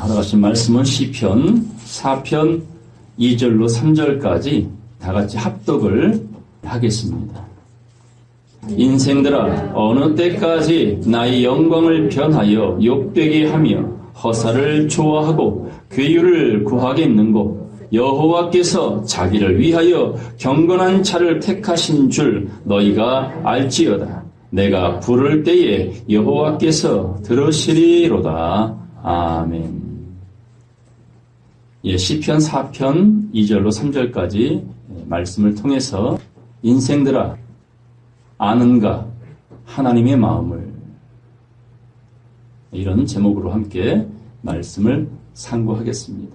하러 가신 말씀은 시편 4편 2절로 3절까지 다 같이 합독을 하겠습니다. 인생들아, 어느 때까지 나의 영광을 변하여 욕되게 하며 허사를 좋아하고 괴유를 구하겠는고? 여호와께서 자기를 위하여 경건한 자를 택하신 줄 너희가 알지어다. 내가 부를 때에 여호와께서 들으시리로다. 아멘. 시편 4편 2절로 3절까지 말씀을 통해서 인생들아, 아는가 하나님의 마음을, 이런 제목으로 함께 말씀을 상고하겠습니다.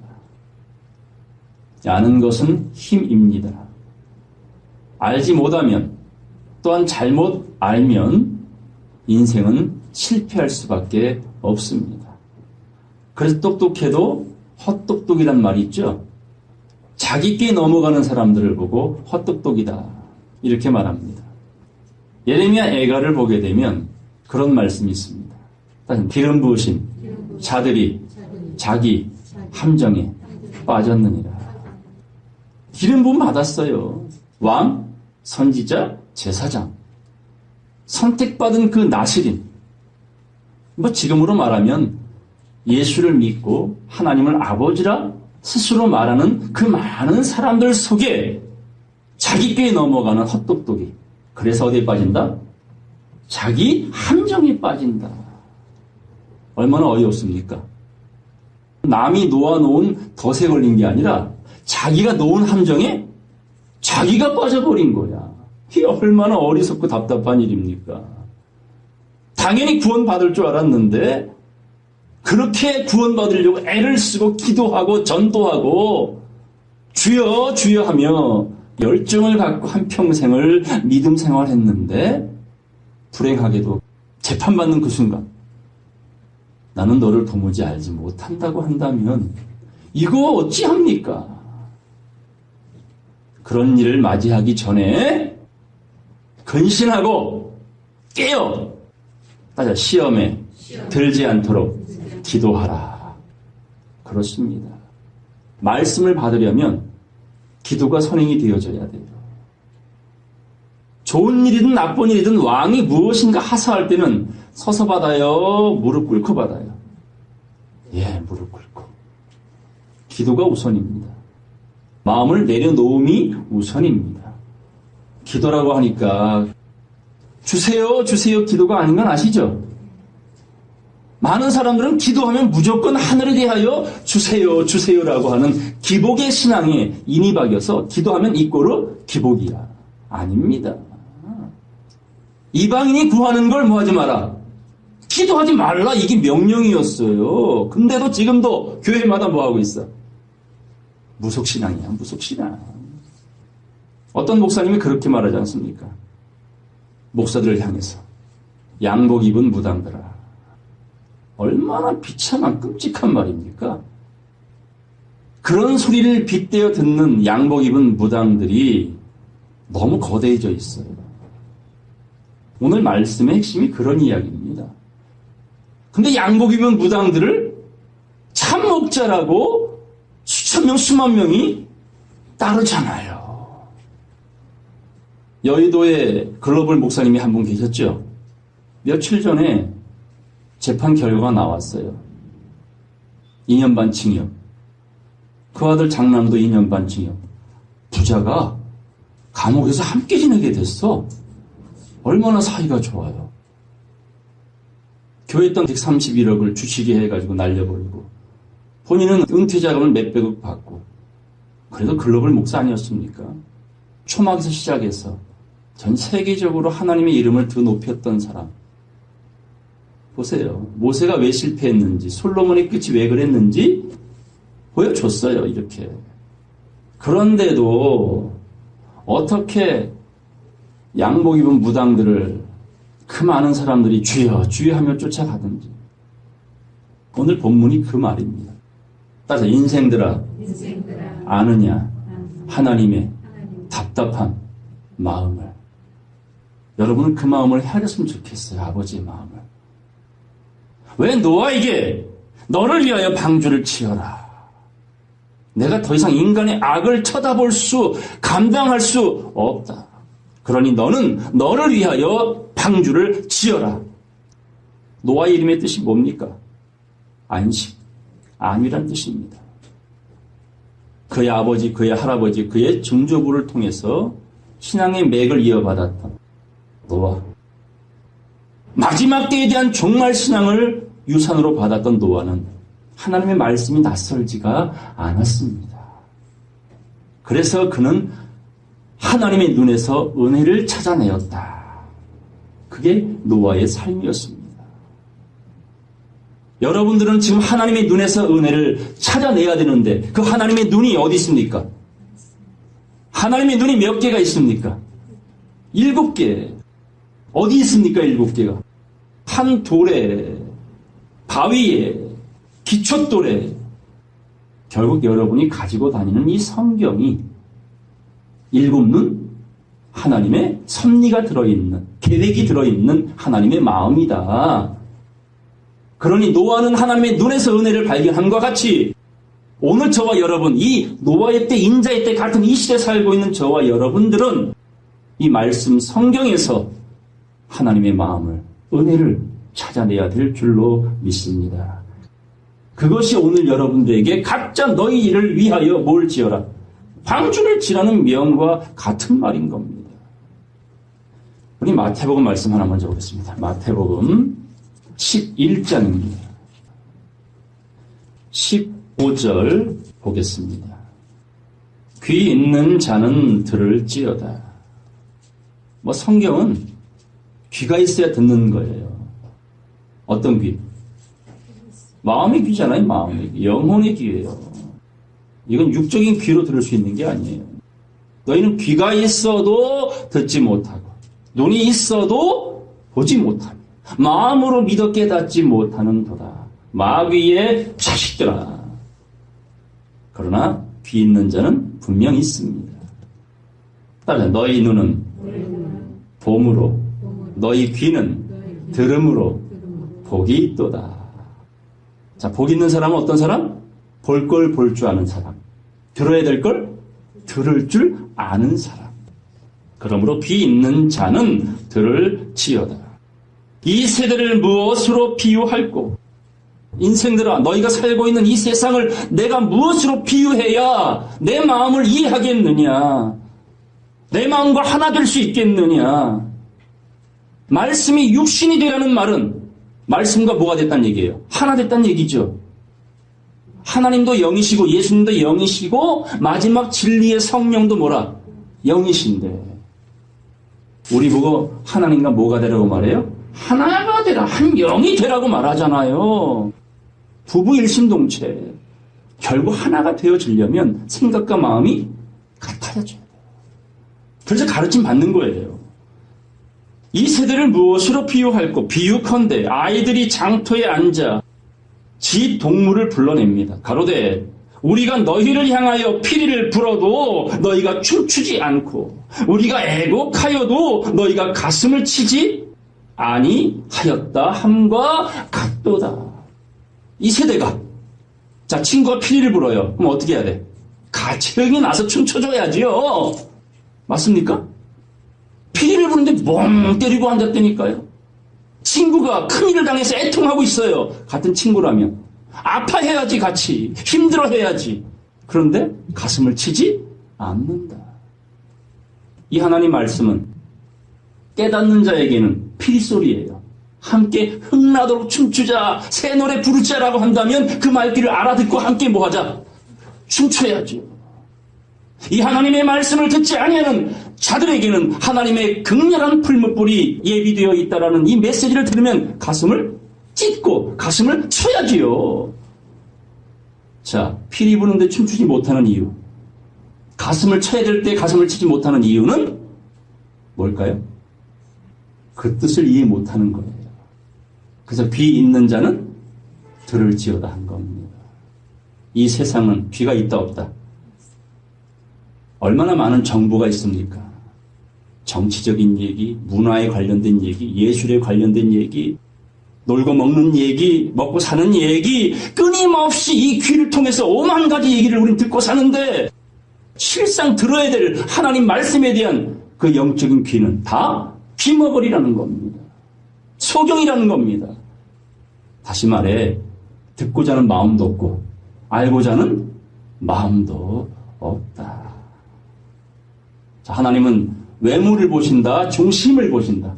아는 것은 힘입니다. 알지 못하면, 또한 잘못 알면 인생은 실패할 수밖에 없습니다. 그래서 똑똑해도 헛똑똑이란 말이 있죠. 자기께 넘어가는 사람들을 보고 헛똑똑이다, 이렇게 말합니다. 예레미야 애가를 보게 되면 그런 말씀이 있습니다. 기름 부으신 자들이 자기 함정에 빠졌느니라. 기름 부음 받았어요. 왕, 선지자, 제사장. 선택받은 그 나시린. 지금으로 말하면 예수를 믿고 하나님을 아버지라 스스로 말하는 그 많은 사람들 속에 자기께 넘어가는 헛똑똑이. 그래서 어디에 빠진다? 자기 함정에 빠진다. 얼마나 어이없습니까? 남이 놓아놓은 덫에 걸린 게 아니라 자기가 놓은 함정에 자기가 빠져버린 거야. 이게 얼마나 어리석고 답답한 일입니까? 당연히 구원받을 줄 알았는데 그렇게 구원받으려고 애를 쓰고 기도하고 전도하고 주여 주여 하며 열정을 갖고 한평생을 믿음 생활했는데 불행하게도 재판받는 그 순간 나는 너를 도무지 알지 못한다고 한다면 이거 어찌합니까? 그런 일을 맞이하기 전에 근신하고 깨어 시험에 들지 않도록 기도하라. 그렇습니다. 말씀을 받으려면 기도가 선행이 되어져야 돼요. 좋은 일이든 나쁜 일이든 왕이 무엇인가 하사할 때는 서서 받아요? 무릎 꿇고 받아요? 무릎 꿇고. 기도가 우선입니다. 마음을 내려놓음이 우선입니다. 기도라고 하니까 주세요 주세요 기도가 아닌 건 아시죠? 많은 사람들은 기도하면 무조건 하늘에 대하여 주세요 주세요라고 하는 기복의 신앙에 인이 박여서 기도하면 이꼬르 기복이야. 아닙니다. 이방인이 구하는 걸 뭐하지 마라? 기도하지 말라, 이게 명령이었어요. 근데도 지금도 교회마다 뭐하고 있어? 무속신앙이야, 무속신앙. 어떤 목사님이 그렇게 말하지 않습니까? 목사들을 향해서 양복 입은 무당들아. 얼마나 비참한 끔찍한 말입니까? 그런 소리를 빗대어 듣는 양복 입은 무당들이 너무 거대해져 있어요. 오늘 말씀의 핵심이 그런 이야기입니다. 근데 양복 입은 무당들을 참 목자라고 수천 명, 수만 명이 따르잖아요. 여의도에 글로벌 목사님이 한 분 계셨죠? 며칠 전에 재판 결과가 나왔어요. 2년 반 징역. 그 아들 장남도 2년 반 징역. 부자가 감옥에서 함께 지내게 됐어. 얼마나 사이가 좋아요. 교회 있던 131억을 주치기 해가지고 날려버리고 본인은 은퇴자금을 몇백억 받고 그래도 글로벌 목사 아니었습니까? 초막에서 시작해서 전 세계적으로 하나님의 이름을 더 높였던 사람. 보세요. 모세가 왜 실패했는지, 솔로몬의 끝이 왜 그랬는지 보여줬어요. 이렇게. 그런데도 어떻게 양복 입은 무당들을 그 많은 사람들이 주여 주여 하며 쫓아가든지. 오늘 본문이 그 말입니다. 따라서 인생들아 아느냐 하나님의 답답한 마음을. 여러분은 그 마음을 헤아렸으면 좋겠어요. 아버지의 마음을. 왜 너와 이게 너를 위하여 방주를 치어라. 내가 더 이상 인간의 악을 쳐다볼 감당할 수 없다. 그러니 너는 너를 위하여 방주를 지어라. 노아의 이름의 뜻이 뭡니까? 안식, 안위란 뜻입니다. 그의 아버지, 그의 할아버지, 그의 증조부를 통해서 신앙의 맥을 이어받았던 노아. 마지막 때에 대한 종말 신앙을 유산으로 받았던 노아는 하나님의 말씀이 낯설지가 않았습니다. 그래서 그는 하나님의 눈에서 은혜를 찾아내었다. 그게 노아의 삶이었습니다. 여러분들은 지금 하나님의 눈에서 은혜를 찾아내야 되는데 그 하나님의 눈이 어디 있습니까? 하나님의 눈이 몇 개가 있습니까? 7개. 어디 있습니까? 7개가. 한 돌에, 바위에, 기초돌에. 결국 여러분이 가지고 다니는 이 성경이 7눈 하나님의 섭리가 들어있는, 계획이 들어있는 하나님의 마음이다. 그러니 노아는 하나님의 눈에서 은혜를 발견함과 같이 오늘 저와 여러분, 이 노아의 때, 인자의 때 같은 이 시대에 살고 있는 저와 여러분들은 이 말씀 성경에서 하나님의 마음을, 은혜를 찾아내야 될 줄로 믿습니다. 그것이 오늘 여러분들에게 각자 너희 일을 위하여 뭘 지어라? 방주를 지라는 명과 같은 말인 겁니다. 우리 마태복음 말씀 하나 먼저 보겠습니다. 마태복음 11장입니다. 15절 보겠습니다. 귀 있는 자는 들을지어다. 성경은 귀가 있어야 듣는 거예요. 어떤 귀? 마음의 귀잖아요. 마음의 귀. 영혼의 귀예요. 이건 육적인 귀로 들을 수 있는 게 아니에요. 너희는 귀가 있어도 듣지 못하고 눈이 있어도 보지 못하고 마음으로 믿어 깨닫지 못하는 도다. 마귀의 자식들아. 그러나 귀 있는 자는 분명히 있습니다. 따라서 너희 눈은 봄으로 너희 귀는 들음으로 복이 있도다. 자, 복 있는 사람은 어떤 사람? 볼 걸 볼 줄 아는 사람. 들어야 될 걸 들을 줄 아는 사람. 그러므로 귀 있는 자는 들을지어다. 이 세대를 무엇으로 비유할꼬? 인생들아, 너희가 살고 있는 이 세상을 내가 무엇으로 비유해야 내 마음을 이해하겠느냐? 내 마음과 하나 될 수 있겠느냐? 말씀이 육신이 되라는 말은 말씀과 뭐가 됐다는 얘기예요? 하나 됐다는 얘기죠. 하나님도 영이시고 예수님도 영이시고 마지막 진리의 성령도 뭐라? 영이신데 우리 보고 하나님과 뭐가 되라고 말해요? 하나가 되라, 한 영이 되라고 말하잖아요. 부부 일심동체. 결국 하나가 되어지려면 생각과 마음이 같아져야 돼요. 그래서 가르침 받는 거예요. 이 세대를 무엇으로 비유할꼬? 비유컨대 아이들이 장터에 앉아 지 동물을 불러냅니다. 가로되 우리가 너희를 향하여 피리를 불어도 너희가 춤추지 않고 우리가 애곡하여도 너희가 가슴을 치지 아니하였다 함과 같도다. 이 세대가 자 친구가 피리를 불어요. 그럼 어떻게 해야 돼? 같이 흥이 나서 춤춰줘야지요. 맞습니까? 피리를 부는데 멍 때리고 앉았다니까요. 친구가 큰일을 당해서 애통하고 있어요. 같은 친구라면 아파해야지, 같이 힘들어해야지. 그런데 가슴을 치지 않는다. 이 하나님 말씀은 깨닫는 자에게는 피리소리예요. 함께 흥나도록 춤추자, 새 노래 부르자라고 한다면 그 말귀를 알아듣고 함께 뭐하자? 춤춰야죠. 이 하나님의 말씀을 듣지 아니하는 자들에게는 하나님의 극렬한 풀무불이 예비되어 있다라는 이 메시지를 들으면 가슴을 찢고 가슴을 쳐야지요. 자, 피리 부는데 춤추지 못하는 이유, 가슴을 쳐야 될 때 가슴을 치지 못하는 이유는 뭘까요? 그 뜻을 이해 못하는 거예요. 그래서 귀 있는 자는 들을지어다 한 겁니다. 이 세상은 귀가 있다 없다. 얼마나 많은 정보가 있습니까? 정치적인 얘기, 문화에 관련된 얘기, 예술에 관련된 얘기, 놀고 먹는 얘기, 먹고 사는 얘기, 끊임없이 이 귀를 통해서 오만 가지 얘기를 우린 듣고 사는데 실상 들어야 될 하나님 말씀에 대한 그 영적인 귀는 다 귀머거리라는 겁니다. 소경이라는 겁니다. 다시 말해 듣고자 하는 마음도 없고 알고자 하는 마음도 없다. 자, 하나님은 외모를 보신다, 중심을 보신다.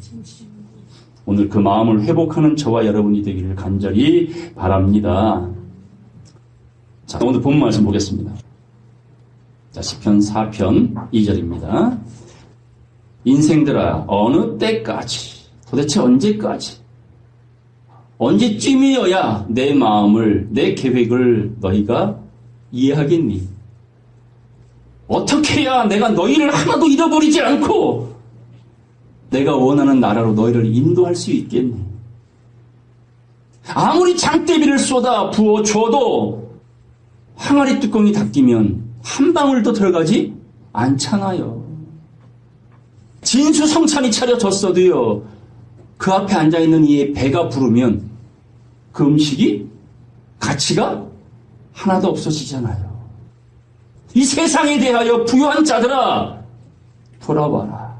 오늘 그 마음을 회복하는 저와 여러분이 되기를 간절히 바랍니다. 자, 오늘 본 말씀 보겠습니다. 자, 시편 4편 2절입니다. 인생들아, 어느 때까지, 도대체 언제까지, 언제쯤이어야 내 마음을, 내 계획을 너희가 이해하겠니? 어떻게 해야 내가 너희를 하나도 잃어버리지 않고 내가 원하는 나라로 너희를 인도할 수 있겠니? 아무리 장대비를 쏟아 부어줘도 항아리 뚜껑이 닫히면 한 방울도 들어가지 않잖아요. 진수성찬이 차려졌어도요, 그 앞에 앉아있는 이의 배가 부르면 그 음식이 가치가 하나도 없어지잖아요. 이 세상에 대하여 부유한 자들아, 돌아봐라.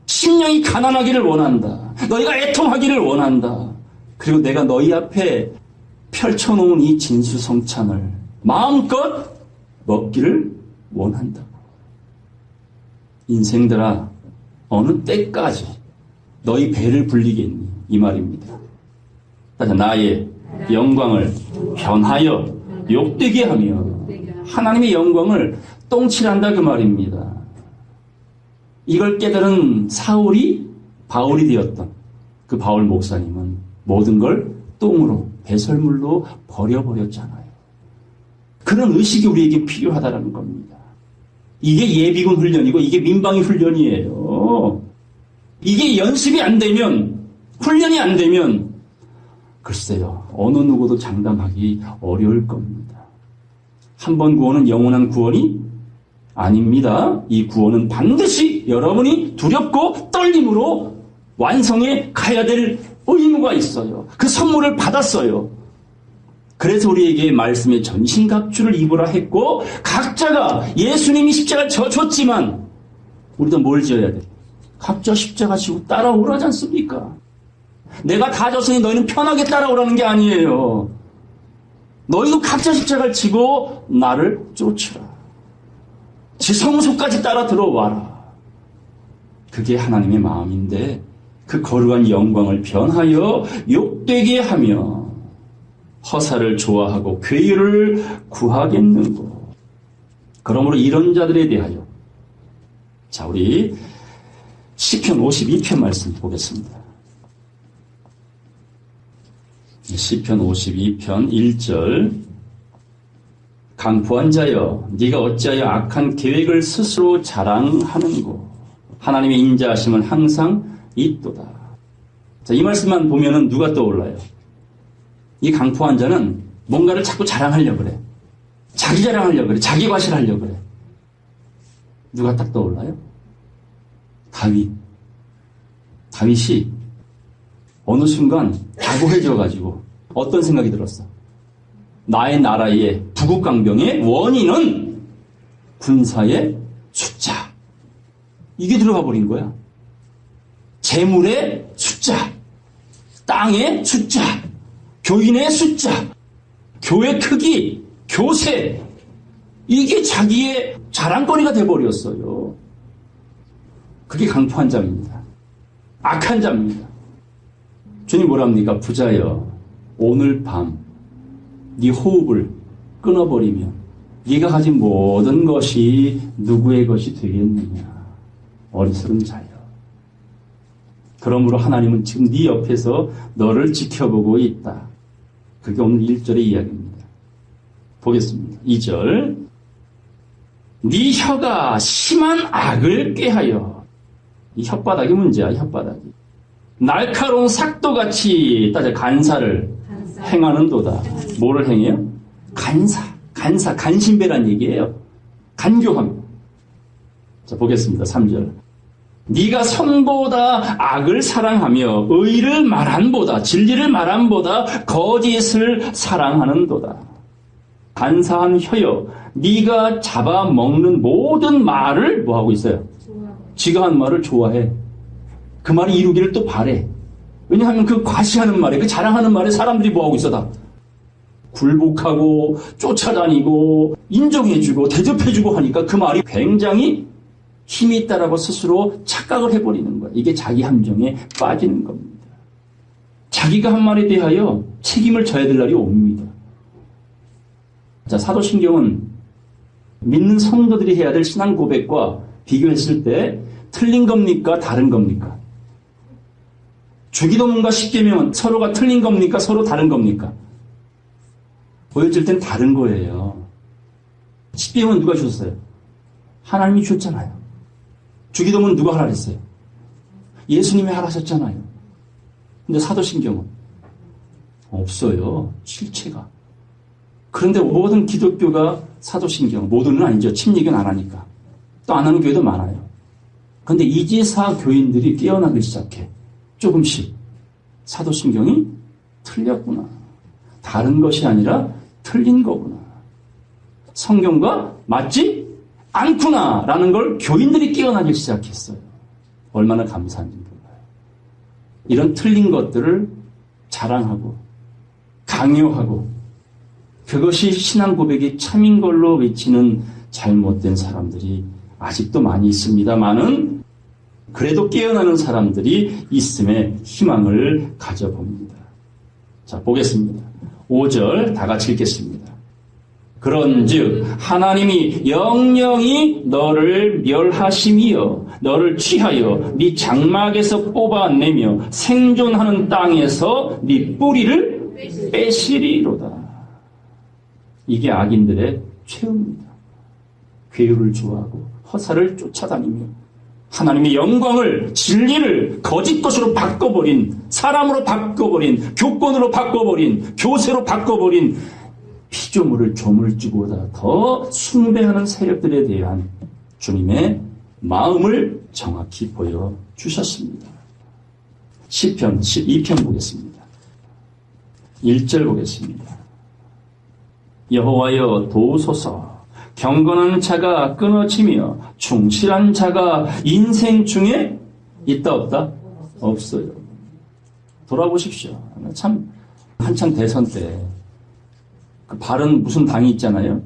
심령이 가난하기를 원한다. 너희가 애통하기를 원한다. 그리고 내가 너희 앞에 펼쳐놓은 이 진수성찬을 마음껏 먹기를 원한다고. 인생들아, 어느 때까지 너희 배를 불리겠니? 이 말입니다. 나의 영광을 변하여 욕되게 하며 하나님의 영광을 똥칠한다 그 말입니다. 이걸 깨달은 사울이 바울이 되었던 그 바울 목사님은 모든 걸 똥으로 배설물로 버려버렸잖아요. 그런 의식이 우리에게 필요하다는 겁니다. 이게 예비군 훈련이고 이게 민방위 훈련이에요. 이게 연습이 안 되면, 훈련이 안 되면 글쎄요, 어느 누구도 장담하기 어려울 겁니다. 한 번 구원은 영원한 구원이 아닙니다. 이 구원은 반드시 여러분이 두렵고 떨림으로 완성해 가야 될 의무가 있어요. 그 선물을 받았어요. 그래서 우리에게 말씀의 전신갑주를 입으라 했고 각자가 예수님이 십자가를 져줬지만 우리도 뭘 지어야 돼? 각자 십자가 지고 따라오라지 않습니까? 내가 다 졌으니 너희는 편하게 따라오라는 게 아니에요. 너희도 각자 십자가를 지고 나를 쫓으라. 지성소까지 따라 들어와라. 그게 하나님의 마음인데 그 거룩한 영광을 변하여 욕되게 하며 허사를 좋아하고 괴유를 구하겠는고. 그러므로 이런 자들에 대하여 자, 우리 시편 52편 말씀 보겠습니다. 시편 52편 1절 강포한 자여 네가 어찌하여 악한 계획을 스스로 자랑하는고. 하나님의 인자하심은 항상 있도다. 자, 이 말씀만 보면은 누가 떠올라요? 이 강포한 자는 뭔가를 자꾸 자랑하려고 그래. 자기 자랑하려고 그래. 자기 과실하려고 그래. 누가 딱 떠올라요? 다윗이 어느 순간 각오해져가지고 어떤 생각이 들었어? 나의 나라의 부국강병의 원인은 군사의 숫자. 이게 들어가 버린 거야. 재물의 숫자, 땅의 숫자, 교인의 숫자, 교회 크기, 교세. 이게 자기의 자랑거리가 돼버렸어요. 그게 강포한 자입니다. 악한 자입니다. 주님 뭐랍니까? 부자여, 오늘 밤 네 호흡을 끊어버리면 네가 가진 모든 것이 누구의 것이 되겠느냐. 어리석은 자여. 그러므로 하나님은 지금 네 옆에서 너를 지켜보고 있다. 그게 오늘 1절의 이야기입니다. 보겠습니다. 2절 네 혀가 심한 악을 꾀하여. 이 혓바닥이 문제야. 혓바닥이 날카로운 삭도같이 간사를 행하는도다. 뭐를 행해요? 간신배란 얘기예요. 간교함. 자, 보겠습니다. 3절 네가 선보다 악을 사랑하며 의를 말함보다 진리를 말함보다 거짓을 사랑하는도다. 간사한 혀여 네가 잡아먹는 모든 말을 뭐하고 있어요? 지가 한 말을 좋아해. 그 말이 이루기를 또 바래. 왜냐하면 그 과시하는 말에, 그 자랑하는 말에 사람들이 뭐하고 있어 다 굴복하고 쫓아다니고 인정해주고 대접해주고 하니까 그 말이 굉장히 힘이 있다라고 스스로 착각을 해버리는 거예요. 이게 자기 함정에 빠지는 겁니다. 자기가 한 말에 대하여 책임을 져야 될 날이 옵니다. 자, 사도신경은 믿는 성도들이 해야 될 신앙 고백과 비교했을 때 틀린 겁니까? 다른 겁니까? 주기도문과 십계명은 서로가 틀린 겁니까? 서로 다른 겁니까? 보여질 땐 다른 거예요. 십계명은 누가 주셨어요? 하나님이 주셨잖아요. 주기도문은 누가 하라 그랬어요? 예수님이 하라 하셨잖아요. 근데 사도신경은 없어요. 실체가. 그런데 모든 기독교가 사도신경, 모두는 아니죠. 침례교는 안 하니까. 또 안 하는 교회도 많아요. 그런데 이지사 교인들이 깨어나기 시작해. 조금씩. 사도신경이 틀렸구나. 다른 것이 아니라 틀린 거구나. 성경과 맞지 않구나. 라는 걸 교인들이 깨어나기 시작했어요. 얼마나 감사한지 몰라요. 이런 틀린 것들을 자랑하고 강요하고 그것이 신앙 고백이 참인 걸로 외치는 잘못된 사람들이 아직도 많이 있습니다만은 그래도 깨어나는 사람들이 있음에 희망을 가져봅니다. 자, 보겠습니다. 5절 다 같이 읽겠습니다. 그런즉 하나님이 영영이 너를 멸하심이여 너를 취하여 네 장막에서 뽑아내며 생존하는 땅에서 네 뿌리를 빼시리로다. 이게 악인들의 최후입니다. 괴유를 좋아하고 허사를 쫓아다니며 하나님의 영광을 진리를 거짓 것으로 바꿔버린 사람으로 바꿔버린 교권으로 바꿔버린 교세로 바꿔버린 피조물을 조물주보다 더 숭배하는 세력들에 대한 주님의 마음을 정확히 보여주셨습니다. 시편 12편 보겠습니다. 1절 보겠습니다. 여호와여 도우소서 경건한 자가 끊어지며 충실한 자가 인생 중에 있다 없다? 없어요. 돌아보십시오. 참 한참 대선 때 그 바른 무슨 당이 있잖아요.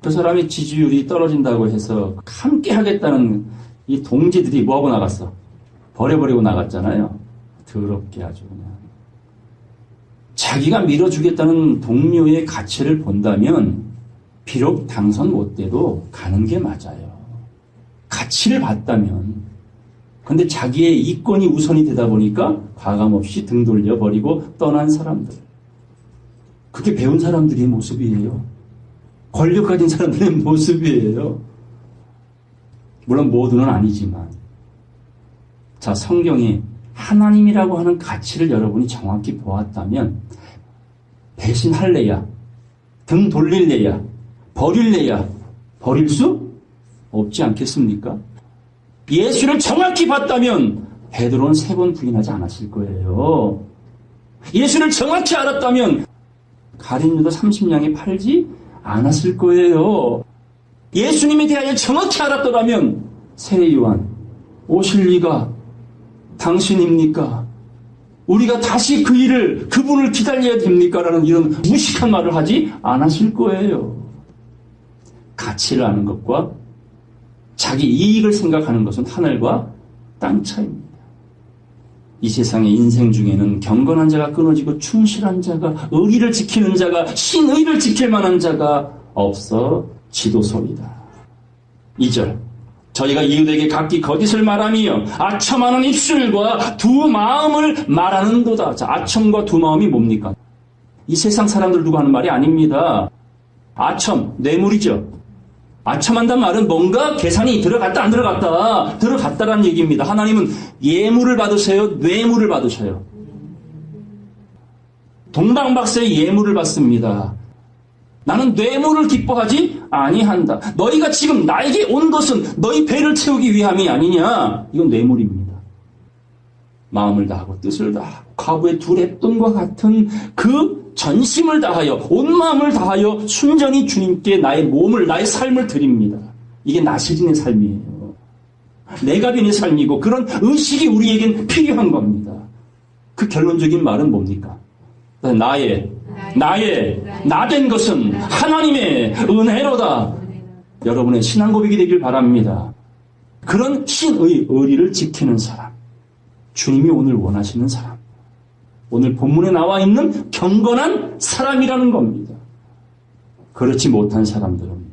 그 사람의 지지율이 떨어진다고 해서 함께 하겠다는 이 동지들이 뭐하고 나갔어? 버려버리고 나갔잖아요. 더럽게 아주 그냥. 자기가 밀어주겠다는 동료의 가치를 본다면 비록 당선 못 돼도 가는 게 맞아요. 가치를 봤다면. 근데 자기의 이권이 우선이 되다 보니까 과감없이 등 돌려버리고 떠난 사람들. 그게 배운 사람들의 모습이에요. 권력 가진 사람들의 모습이에요. 물론 모두는 아니지만. 자, 성경에 하나님이라고 하는 가치를 여러분이 정확히 보았다면 배신할래야, 등 돌릴래야, 버릴래야 버릴 수 없지 않겠습니까? 예수를 정확히 봤다면 베드로는 3번 부인하지 않았을 거예요. 예수를 정확히 알았다면 가룟 유다 30냥에 팔지 않았을 거예요. 예수님에 대하여 정확히 알았더라면 세례 요한 오실 리가 당신입니까? 우리가 다시 그분을 기다려야 됩니까? 라는 이런 무식한 말을 하지 않았을 거예요. 가치를 아는 것과 자기 이익을 생각하는 것은 하늘과 땅 차이입니다. 이 세상의 인생 중에는 경건한 자가 끊어지고 충실한 자가 의리를 지키는 자가 신의를 지킬 만한 자가 없어지도소이다. 2절 저희가 이웃에게 각기 거짓을 말하며 아첨하는 입술과 두 마음을 말하는도다. 자, 아첨과 두 마음이 뭡니까? 이 세상 사람들 두고 하는 말이 아닙니다. 아첨, 뇌물이죠. 아첨한다는 말은 뭔가 계산이 들어갔다 안 들어갔다 들어갔다라는 얘기입니다. 하나님은 예물을 받으세요? 뇌물을 받으셔요? 동방박사의 예물을 받습니다. 나는 뇌물을 기뻐하지 아니한다. 너희가 지금 나에게 온 것은 너희 배를 채우기 위함이 아니냐. 이건 뇌물입니다. 마음을 다하고 뜻을 다하고 과부의 두 랩돈과 같은 그 전심을 다하여 온 마음을 다하여 순전히 주님께 나의 몸을 나의 삶을 드립니다. 이게 나시린의 삶이에요. 내가빈의 삶이고 그런 의식이 우리에겐 필요한 겁니다. 그 결론적인 말은 뭡니까? 나된 것은 하나님의 은혜로다. 여러분의 신앙 고백이 되길 바랍니다. 그런 신의 의리를 지키는 사람, 주님이 오늘 원하시는 사람, 오늘 본문에 나와 있는 경건한 사람이라는 겁니다. 그렇지 못한 사람들은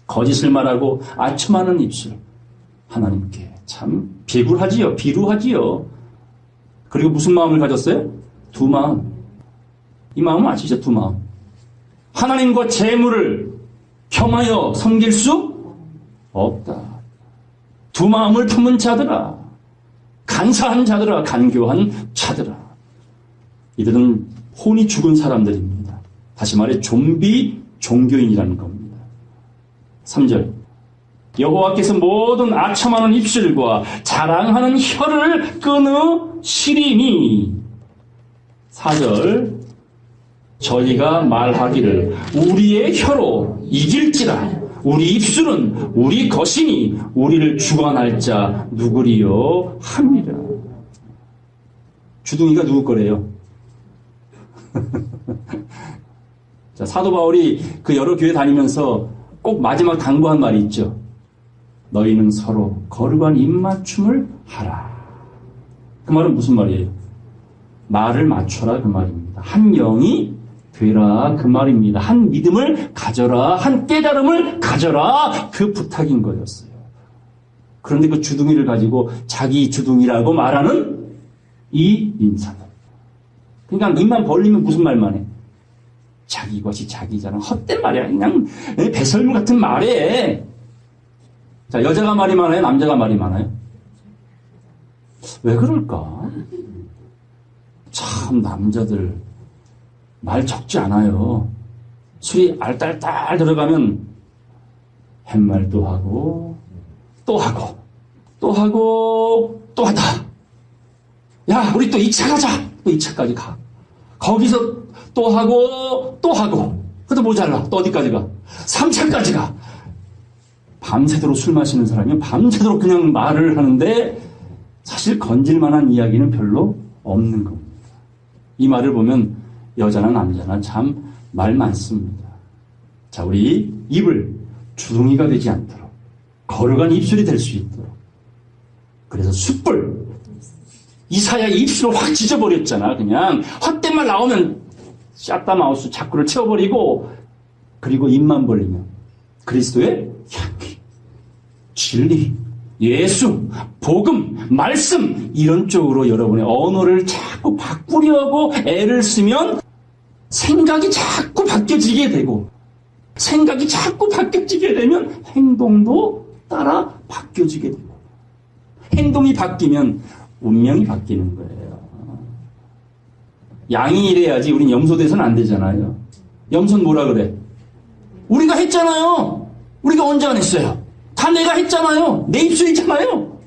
거짓을 말하고 아첨하는 입술, 하나님께 참 비루하지요. 그리고 무슨 마음을 가졌어요? 두 마음. 이 마음은 아시죠? 두 마음. 하나님과 재물을 겸하여 섬길 수 없다. 두 마음을 품은 자들아, 간사한 자들아, 간교한 자들아. 이들은 혼이 죽은 사람들입니다. 다시 말해 좀비 종교인이라는 겁니다. 3절. 여호와께서 모든 아첨하는 입술과 자랑하는 혀를 끊으시리니. 4절. 저희가 말하기를 우리의 혀로 이길지라. 우리 입술은 우리 것이니 우리를 주관할 자 누구리요 합니다. 주둥이가 누구 거래요? 자, 사도 바울이 그 여러 교회 다니면서 꼭 마지막 당부한 말이 있죠. 너희는 서로 거룩한 입맞춤을 하라. 그 말은 무슨 말이에요? 말을 맞춰라 그 말입니다. 한 영이 되라 그 말입니다. 한 믿음을 가져라, 한 깨달음을 가져라, 그 부탁인 거였어요. 그런데 그 주둥이를 가지고 자기 주둥이라고 말하는 이 인사들. 그러니까 입만 벌리면 무슨 말만 해? 자기 것이 자기 자랑. 헛된 말이야. 그냥 배설물 같은 말에. 자, 여자가 말이 많아요? 남자가 말이 많아요? 왜 그럴까? 참 남자들 말 적지 않아요. 술이 알딸딸 들어가면 햇말도 하고 또 하고 또 하고 또 하다. 야, 우리 또 2차 가자. 또 2차까지 가. 거기서 또 하고 또 하고. 그래도 모자라. 또 어디까지 가? 3차까지 가. 밤새도록 술 마시는 사람이 밤새도록 그냥 말을 하는데 사실 건질 만한 이야기는 별로 없는 겁니다. 이 말을 보면 여자나 남자나 참 말 많습니다. 자, 우리 입을 주둥이가 되지 않도록 거룩한 입술이 될 수 있도록. 그래서 숯불 이사야 입술을 확 찢어버렸잖아. 그냥 헛된 말 나오면 샷다 마우스 자꾸를 채워버리고, 그리고 입만 벌리면 그리스도의 향기, 진리, 예수, 복음, 말씀 이런 쪽으로 여러분의 언어를 자꾸 바꾸려고 애를 쓰면 생각이 자꾸 바뀌어지게 되고, 생각이 자꾸 바뀌어지게 되면 행동도 따라 바뀌어지게 되고, 행동이 바뀌면 운명이 바뀌는 거예요. 양이 이래야지 우린 염소돼서는 안 되잖아요. 염소는 뭐라 그래? 우리가 했잖아요. 우리가 언제 안 했어요? 다 내가 했잖아요. 내 입술이잖아요.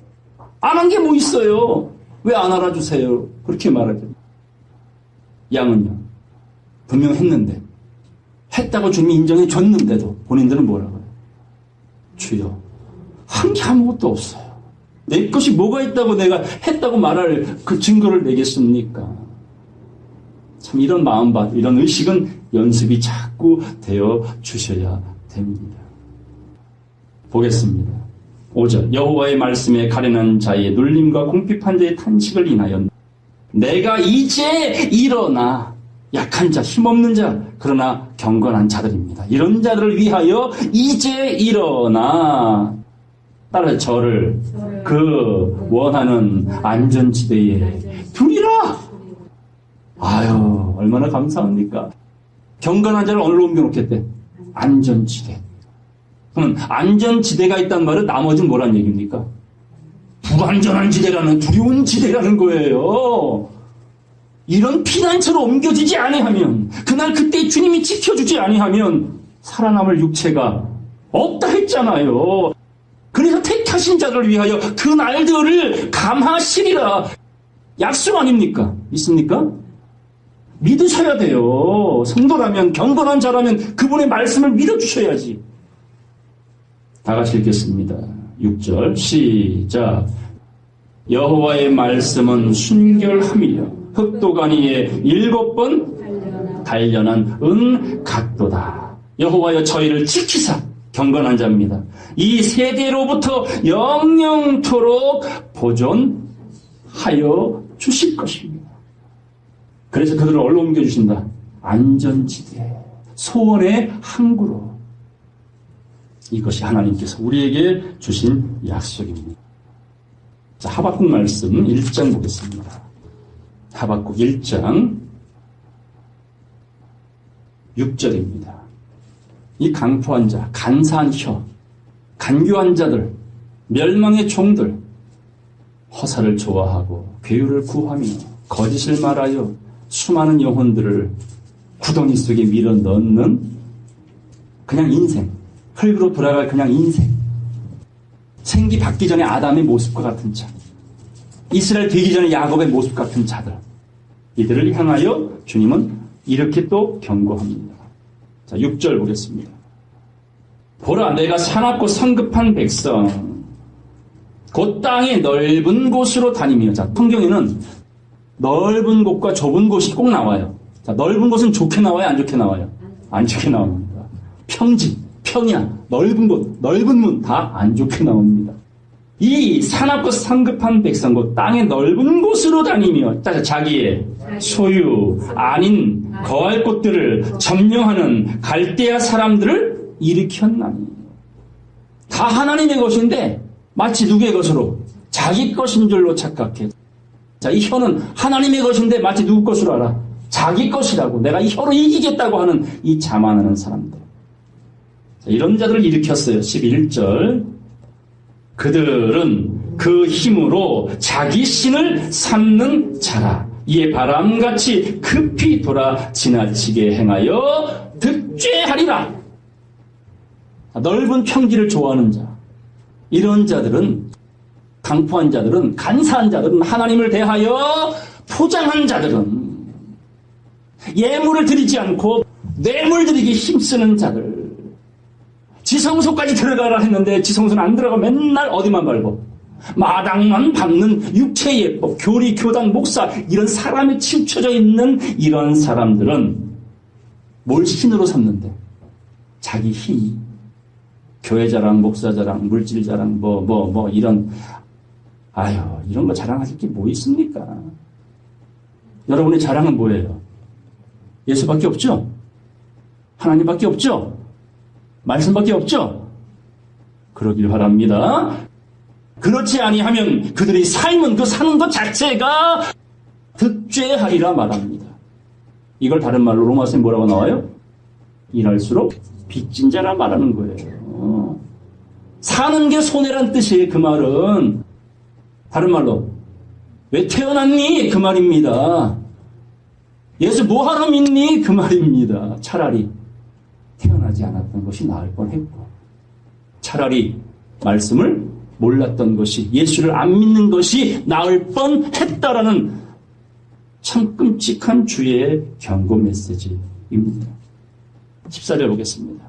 안 한 게 뭐 있어요? 왜 안 알아주세요? 그렇게 말하죠. 양은요. 분명 했는데, 했다고 주님이 인정해 줬는데도 본인들은 뭐라 그래요? 주여, 한 게 아무것도 없어요. 내 것이 뭐가 있다고 내가 했다고 말할 그 증거를 내겠습니까? 참 이런 마음밭, 이런 의식은 연습이 자꾸 되어 주셔야 됩니다. 보겠습니다. 5절. 여호와의 말씀에 가련한 자의 눌림과 궁핍한 자의 탄식을 인하여 내가 이제 일어나, 약한 자, 힘없는 자, 그러나 경건한 자들입니다. 이런 자들을 위하여 이제 일어나. 따라 저를 그 원하는 안전지대에 두리라. 아유, 얼마나 감사합니까? 경건한 자를 어디로 옮겨놓겠대? 안전지대. 그러면 안전지대가 있단 말은 나머지는 뭐란 얘기입니까? 불안전한 지대라는, 두려운 지대라는 거예요. 이런 피난처로 옮겨지지 아니하면, 그날 그때 주님이 지켜주지 아니하면 살아남을 육체가 없다 했잖아요. 그래서 택하신 자를 위하여 그 날들을 감하시리라. 약속 아닙니까? 있습니까? 믿으셔야 돼요. 성도라면, 경건한 자라면 그분의 말씀을 믿어주셔야지. 다 같이 읽겠습니다. 6절 시작. 여호와의 말씀은 순결함이요 흑도가니에 7번 단련한 은 같도다. 여호와여 저희를 지키사 경건한 자입니다. 이 세대로부터 영영토록 보존하여 주실 것입니다. 그래서 그들을 얼로 옮겨주신다. 안전지대, 소원의 항구로. 이것이 하나님께서 우리에게 주신 약속입니다. 자, 하박국 말씀 1장 보겠습니다. 하박국 1장 6절입니다. 이 강포한 자, 간사한 혀, 간교한 자들, 멸망의 종들, 허사를 좋아하고 괴유를 구하며 거짓을 말하여 수많은 영혼들을 구덩이 속에 밀어 넣는 그냥 인생, 흙으로 돌아갈 그냥 인생, 생기 받기 전에 아담의 모습과 같은 자, 이스라엘 되기 전에 야곱의 모습 같은 자들, 이들을 향하여 주님은 이렇게 또 경고합니다. 자, 6절 보겠습니다. 보라, 내가 사납고 성급한 백성, 곧 땅의 넓은 곳으로 다니며. 자, 성경에는 넓은 곳과 좁은 곳이 꼭 나와요. 자, 넓은 곳은 좋게 나와요, 안 좋게 나와요? 안 좋게 나옵니다. 평지, 평야, 넓은 곳, 넓은 문 다 안 좋게 나옵니다. 이 사납고 성급한 백성, 곧 땅의 넓은 곳으로 다니며 자기의 소유 아닌 거할 곳들을 점령하는 갈대아 사람들을 일으켰나니. 다 하나님의 것인데 마치 누구의 것으로? 자기 것인 줄로 착각해. 자, 이 혀는 하나님의 것인데 마치 누구 것으로 알아? 자기 것이라고. 내가 이 혀로 이기겠다고 하는 이 자만하는 사람들. 자, 이런 자들을 일으켰어요. 11절. 그들은 그 힘으로 자기 신을 삼는 자라. 이에 바람같이 급히 돌아 지나치게 행하여 득죄하리라. 넓은 평지를 좋아하는 자, 이런 자들은, 강포한 자들은, 간사한 자들은, 하나님을 대하여 포장한 자들은, 예물을 드리지 않고 뇌물 드리기 힘쓰는 자들, 지성소까지 들어가라 했는데 지성소는 안 들어가. 맨날 어디만 밟고 마당만 밟는 육체 예법, 교리, 교단, 목사, 이런 사람에 치우쳐져 있는 이런 사람들은 뭘 신으로 삼는데? 자기 힘, 교회 자랑, 목사 자랑, 물질 자랑, 이런, 이런 거 자랑하실 게 뭐 있습니까? 여러분의 자랑은 뭐예요? 예수밖에 없죠? 하나님밖에 없죠? 말씀밖에 없죠? 그러길 바랍니다. 그렇지 아니하면 그들의 삶은, 그 사는 것 자체가 득죄하리라 말합니다. 이걸 다른 말로 로마서에 뭐라고 나와요? 일할수록 빚진 자라 말하는 거예요. 사는 게 손해란 뜻이에요. 그 말은 다른 말로 왜 태어났니? 그 말입니다. 예수 뭐하러 믿니? 그 말입니다. 차라리 태어나지 않았던 것이 나을 뻔했고, 차라리 말씀을 몰랐던 것이, 예수를 안 믿는 것이 나을 뻔했다라는 참 끔찍한 주의 경고 메시지입니다. 14절 보겠습니다.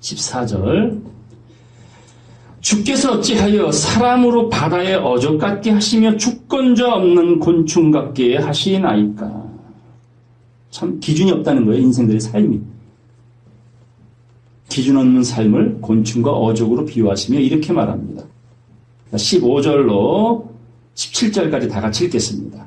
14절. 주께서 어찌하여 사람으로 바다에 어족 같게 하시며 주권자 없는 곤충 같게 하시나이까. 참 기준이 없다는 거예요. 인생들의 삶이. 기준 없는 삶을 곤충과 어족으로 비유하시며 이렇게 말합니다. 15절로 17절까지 다 같이 읽겠습니다.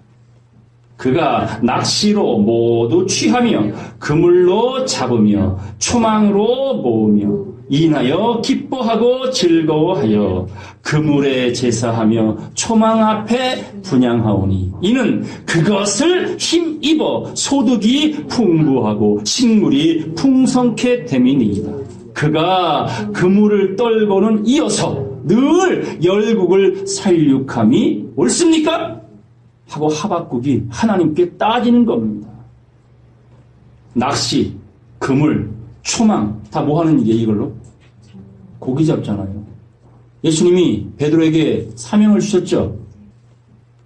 그가 낚시로 모두 취하며 그물로 잡으며 초망으로 모으며 인하여 기뻐하고 즐거워하여 그물에 제사하며 초망 앞에 분향하오니 이는 그것을 힘입어 소득이 풍부하고 식물이 풍성케 됨이니이다. 그가 그물을 떨고는 이어서 늘 열국을 살육함이 옳습니까? 하고 하박국이 하나님께 따지는 겁니다. 낚시, 그물, 초망 다 뭐 하는 일이에요 이걸로? 고기 잡잖아요. 예수님이 베드로에게 사명을 주셨죠.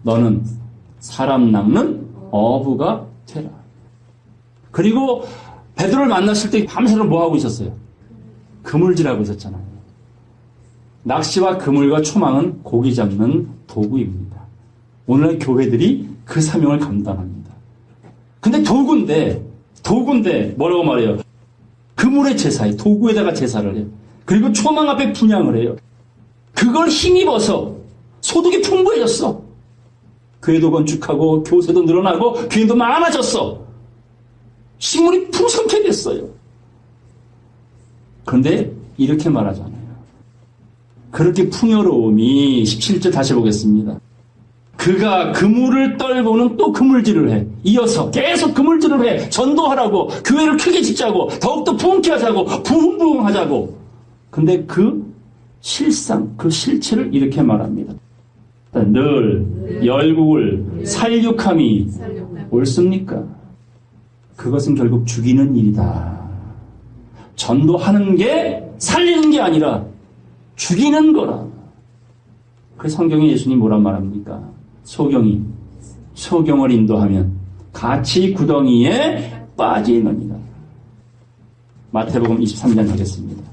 너는 사람 낚는 어부가 되라. 그리고 베드로를 만났을 때 밤새도록 뭐 하고 있었어요? 그물질하고 있었잖아요. 낚시와 그물과 초망은 고기 잡는 도구입니다. 오늘날 교회들이 그 사명을 감당합니다. 근데 도구인데 뭐라고 말해요? 그물의 제사에 도구에다가 제사를 해요. 그리고 초망 앞에 분향을 해요. 그걸 힘입어서 소득이 풍부해졌어. 교회도 건축하고 교세도 늘어나고 교인도 많아졌어. 식물이 풍성케 됐어요. 그런데 이렇게 말하잖아요. 그렇게 풍요로움이 17절 다시 보겠습니다. 그가 그물을 떨고는 또 그물질을 해. 이어서 계속 그물질을 해. 전도하라고, 교회를 크게 짓자고, 더욱더 부흥케 하자고, 부흥하자고. 근데 그 실상, 그 실체를 이렇게 말합니다. 늘 열국을 살육함이 옳습니까? 그것은 결국 죽이는 일이다. 전도하는 게 살리는 게 아니라 죽이는 거라. 그 성경에 예수님 뭐란 말합니까? 소경을 인도하면 같이 구덩이에 빠지느니라. 마태복음 23장 하겠습니다.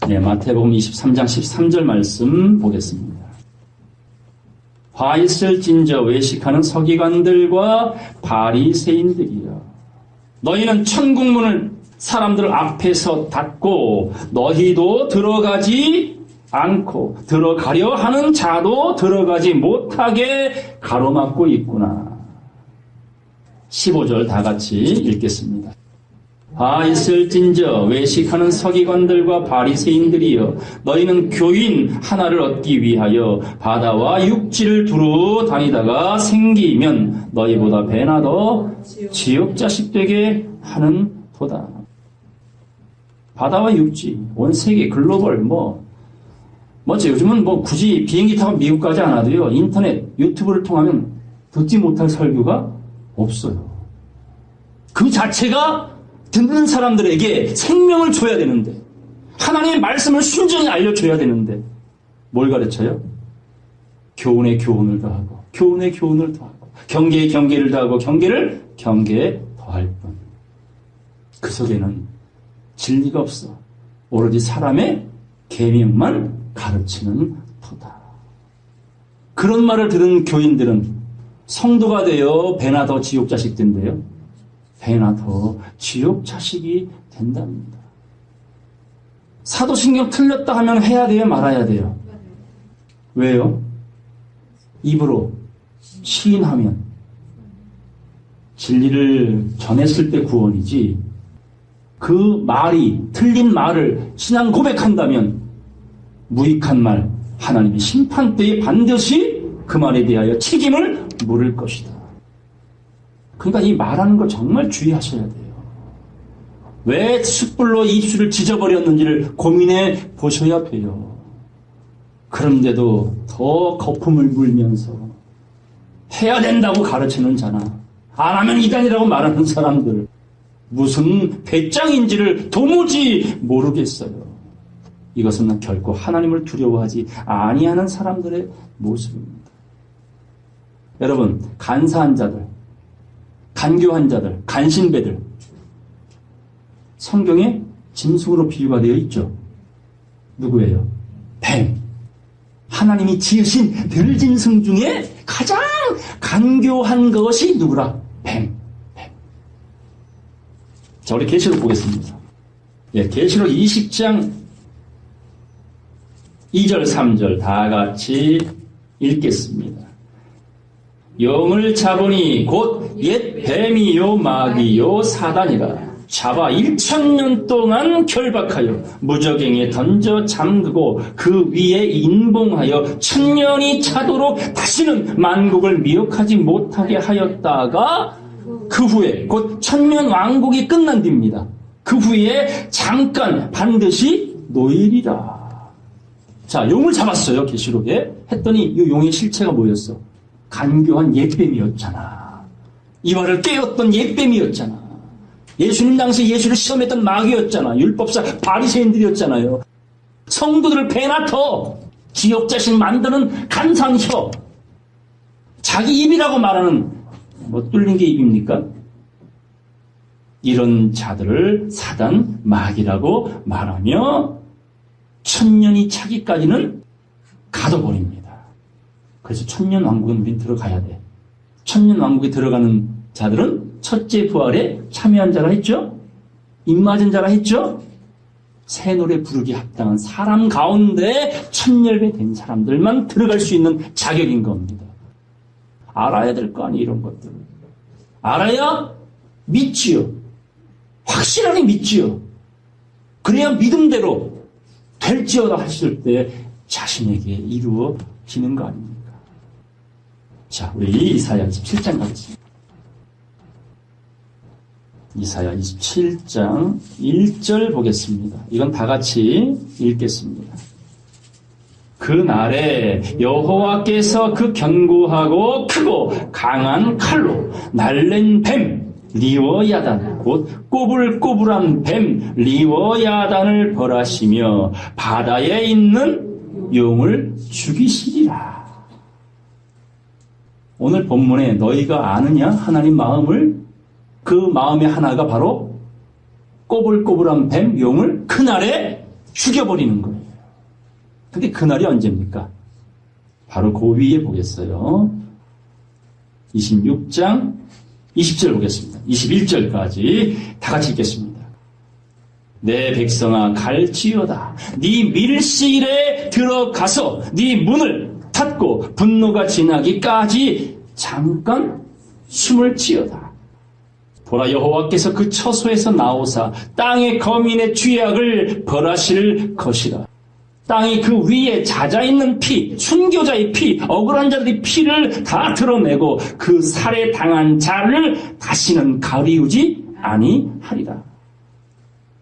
네, 마태복음 23장 13절 말씀 보겠습니다. 화 있을진저 외식하는 서기관들과 바리새인들이여, 너희는 천국문을 사람들 앞에서 닫고 너희도 들어가지 않고 들어가려 하는 자도 들어가지 못하게 가로막고 있구나. 15절 다 같이 읽겠습니다. 화 있을진저 외식하는 서기관들과 바리새인들이여, 너희는 교인 하나를 얻기 위하여 바다와 육지를 두루 다니다가 생기면 너희보다 배나 더 지옥 자식 되게 하는 도다. 바다와 육지, 온 세계 글로벌 뭐지 요즘은 굳이 비행기 타고 미국 가지 않아도요, 인터넷 유튜브를 통하면 듣지 못할 설교가 없어요. 그 자체가 듣는 사람들에게 생명을 줘야 되는데, 하나님의 말씀을 순전히 알려줘야 되는데 뭘 가르쳐요? 교훈에 교훈을 더하고 교훈에 교훈을 더하고 경계에 경계를 더하고 경계를 경계에 더할 뿐. 그 속에는 진리가 없어. 오로지 사람의 계명만 가르치는 터다. 그런 말을 들은 교인들은 성도가 되어 배나 더 지옥 자식 된대요. 배나 더 지옥 자식이 된답니다. 사도신경 틀렸다 하면 해야 돼요, 말아야 돼요? 왜요? 입으로 시인하면 진리를 전했을 때 구원이지, 그 말이 틀린 말을 신앙 고백한다면 무익한 말, 하나님의 심판 때에 반드시 그 말에 대하여 책임을 물을 것이다. 그러니까 이 말하는 거 정말 주의하셔야 돼요. 왜 숯불로 입술을 찢어버렸는지를 고민해 보셔야 돼요. 그런데도 더 거품을 물면서 해야 된다고 가르치는 자나, 안 하면 이단이라고 말하는 사람들, 무슨 배짱인지를 도무지 모르겠어요. 이것은 결코 하나님을 두려워하지 아니하는 사람들의 모습입니다. 여러분, 간사한 자들, 간교한 자들, 간신배들, 성경에 짐승으로 비유가 되어 있죠. 누구예요? 뱀. 하나님이 지으신 들짐승 중에 가장 간교한 것이 누구라? 뱀. 자, 우리 계시록 보겠습니다. 예, 계시록 20장 2절 3절 다 같이 읽겠습니다. 영을 잡으니 곧 옛 뱀이요 마귀요 사단이라. 잡아 1000년 동안 결박하여 무저갱에 던져 잠그고 그 위에 인봉하여 1000년이 차도록 다시는 만국을 미혹하지 못하게 하였다가 그 후에 곧 1000년 왕국이 끝난 뒤입니다. 그 후에 잠깐 반드시 노일이라. 자, 자, 용을 잡았어요, 계시록에. 했더니 이 용의 실체가 뭐였어? 간교한 옛뱀이었잖아. 이와를 깨웠던 옛뱀이었잖아. 예수님 당시 예수를 시험했던 마귀였잖아. 율법사 바리새인들이었잖아요. 성도들을 배나터 지옥 자신 만드는 간상혀. 자기 입이라고 말하는 뭐 뚫린 게 입입니까? 이런 자들을 사단 마귀라고 말하며 천년이 차기까지는 가둬버립니다. 그래서 천년왕국은 우린 들어가야 돼. 천년왕국에 들어가는 자들은 첫째 부활에 참여한 자라 했죠? 입맞은 자라 했죠? 새 노래 부르기 합당한 사람 가운데 천열배 된 사람들만 들어갈 수 있는 자격인 겁니다. 알아야 될 거 아니에요, 이런 것들을. 알아야 믿지요. 확실하게 믿지요. 그래야 믿음대로 될지어다 하실 때 자신에게 이루어지는 거 아닙니까? 자, 우리 이사야 27장 가겠습니다. 이사야 27장 1절 보겠습니다. 이건 다 같이 읽겠습니다. 그날에 여호와께서 그 견고하고 크고 강한 칼로 날랜 뱀 리워야단 곧 꼬불꼬불한 뱀 리워야단을 벌하시며 바다에 있는 용을 죽이시리라. 오늘 본문에 너희가 아느냐 하나님 마음을, 그 마음의 하나가 바로 꼬불꼬불한 뱀 용을 그날에 죽여버리는 거예요. 근데 그날이 언제입니까? 바로 그 위에 보겠어요. 26장 20절 보겠습니다. 21절까지 다 같이 읽겠습니다. 내 백성아 갈지어다. 네 밀실에 들어가서 네 문을 닫고 분노가 지나기까지 잠깐 숨을 지어다. 보라, 여호와께서 그 처소에서 나오사 땅의 거민의 죄악을 벌하실 것이라. 땅이 그 위에 잦아있는 피, 순교자의 피, 억울한 자들의 피를 다 드러내고 그 살해당한 자를 다시는 가리우지 아니하리라.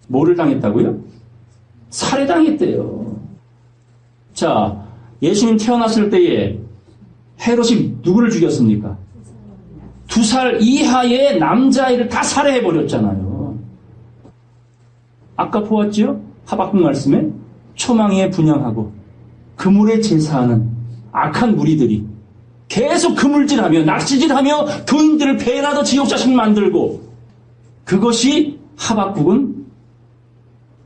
뭐를 당했다고요? 살해당했대요. 자, 예수님 태어났을 때에 헤롯이 누구를 죽였습니까? 2살 이하의 남자아이를 다 살해해버렸잖아요. 아까 보았죠? 하박국 말씀에 초망에 분향하고 그물에 제사하는 악한 무리들이 계속 그물질하며 낚시질하며 교인들을 배나도 지옥자식 만들고, 그것이 하박국은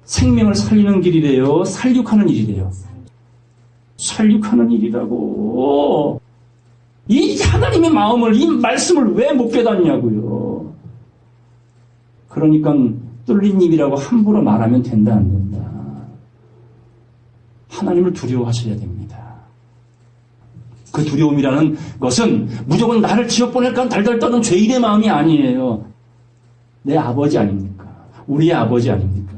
생명을 살리는 길이래요? 살육하는 일이래요? 살육하는 일이라고. 이 하나님의 마음을, 이 말씀을 왜 못 깨닫냐고요. 그러니까 뚫린 입이라고 함부로 말하면 된다 안 된다. 하나님을 두려워하셔야 됩니다. 그 두려움이라는 것은 무조건 나를 지옥 보낼까 달달 떠는 죄인의 마음이 아니에요. 내 아버지 아닙니까? 우리의 아버지 아닙니까?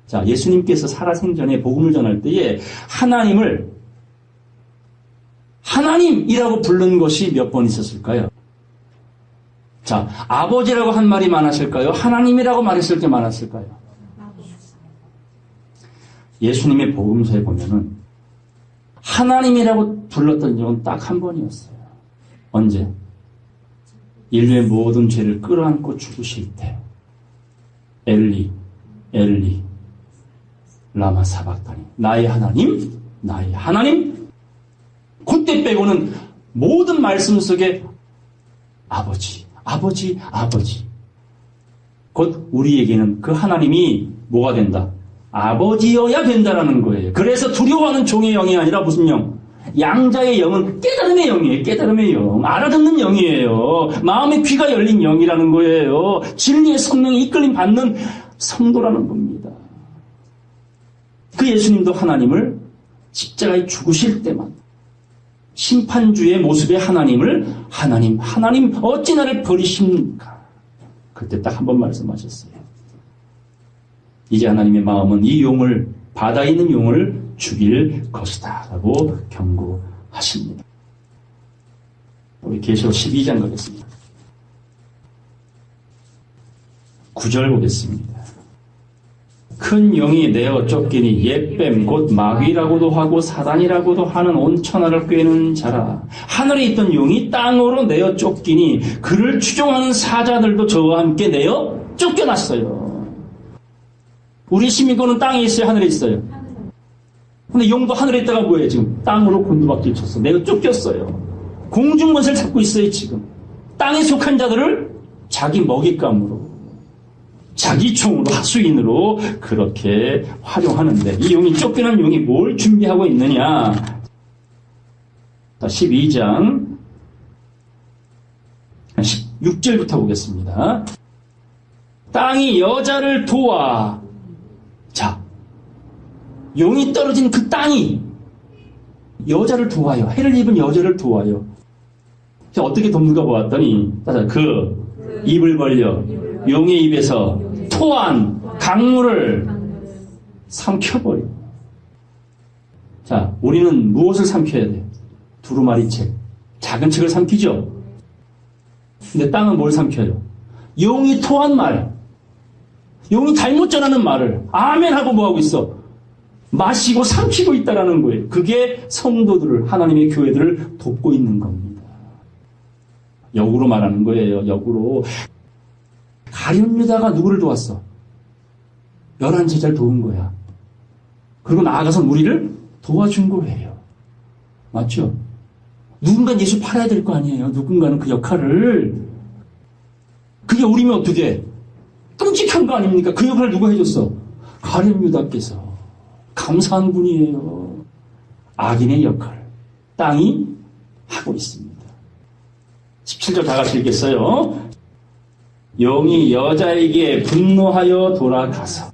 자, 예수님께서 살아생전에 복음을 전할 때에 하나님을 하나님이라고 부른 것이 몇 번 있었을까요? 자, 아버지라고 한 말이 많았을까요? 하나님이라고 말했을 때 많았을까요? 예수님의 복음서에 보면은 하나님이라고 불렀던 적은 딱 한 번이었어요. 언제? 인류의 모든 죄를 끌어안고 죽으실 때. 엘리, 엘리, 라마 사박다니. 나의 하나님, 나의 하나님. 그때 빼고는 모든 말씀 속에 아버지, 아버지, 아버지. 곧 우리에게는 그 하나님이 뭐가 된다? 아버지여야 된다라는 거예요. 그래서 두려워하는 종의 영이 아니라 무슨 영? 양자의 영은 깨달음의 영이에요. 깨달음의 영. 알아듣는 영이에요. 마음의 귀가 열린 영이라는 거예요. 진리의 성령에 이끌림 받는 성도라는 겁니다. 그 예수님도 하나님을 십자가에 죽으실 때만 심판주의 모습의 하나님을 하나님, 하나님 어찌 나를 버리십니까? 그때 딱 한 번 말씀하셨어요. 이제 하나님의 마음은 이 용을, 바다에 있는 용을 죽일 것이다 라고 경고하십니다. 우리 계시록 12장 가겠습니다. 9절 보겠습니다. 그 큰 용이 내어 쫓기니 옛뱀 곧 마귀라고도 하고 사단이라고도 하는 온 천하를 꿰는 자라. 하늘에 있던 용이 땅으로 내어 쫓기니 그를 추종하는 사자들도 저와 함께 내어 쫓겨났어요. 우리 시민권은 땅에 있어요, 하늘에 있어요? 근데 용도 하늘에 있다가 뭐예요? 지금 땅으로 곤두박질 쳤어. 내가 쫓겼어요. 공중권세를 잡고 있어요, 지금. 땅에 속한 자들을 자기 먹잇감으로, 자기 총으로, 하수인으로 그렇게 활용하는데, 이 용이, 쫓겨난 용이 뭘 준비하고 있느냐? 12장 16절부터 보겠습니다. 땅이 여자를 도와. 자, 용이 떨어진 그 땅이 여자를 도와요. 해를 입은 여자를 도와요. 자, 어떻게 돕는가 보았더니, 그 입을 벌려 용의 입에서 토한 강물을 삼켜버려. 자, 우리는 무엇을 삼켜야 돼요? 두루마리책, 작은 책을 삼키죠. 근데 땅은 뭘 삼켜요? 용이 토한 말, 용이 잘못 전하는 말을 아멘하고 뭐하고 있어? 마시고 삼키고 있다라는 거예요. 그게 성도들을, 하나님의 교회들을 돕고 있는 겁니다. 역으로 말하는 거예요. 역으로. 가룟 유다가 누구를 도왔어? 11제자를 도운 거야. 그리고 나아가서 우리를 도와준 거예요. 맞죠? 누군가는 예수 팔아야 될 거 아니에요. 누군가는 그 역할을. 그게 우리면 어떻게? 끔찍한 거 아닙니까? 그 역할을 누가 해줬어? 가룟 유다께서. 감사한 분이에요. 악인의 역할, 땅이 하고 있습니다. 17절 다 같이 읽겠어요. 용이 여자에게 분노하여 돌아가서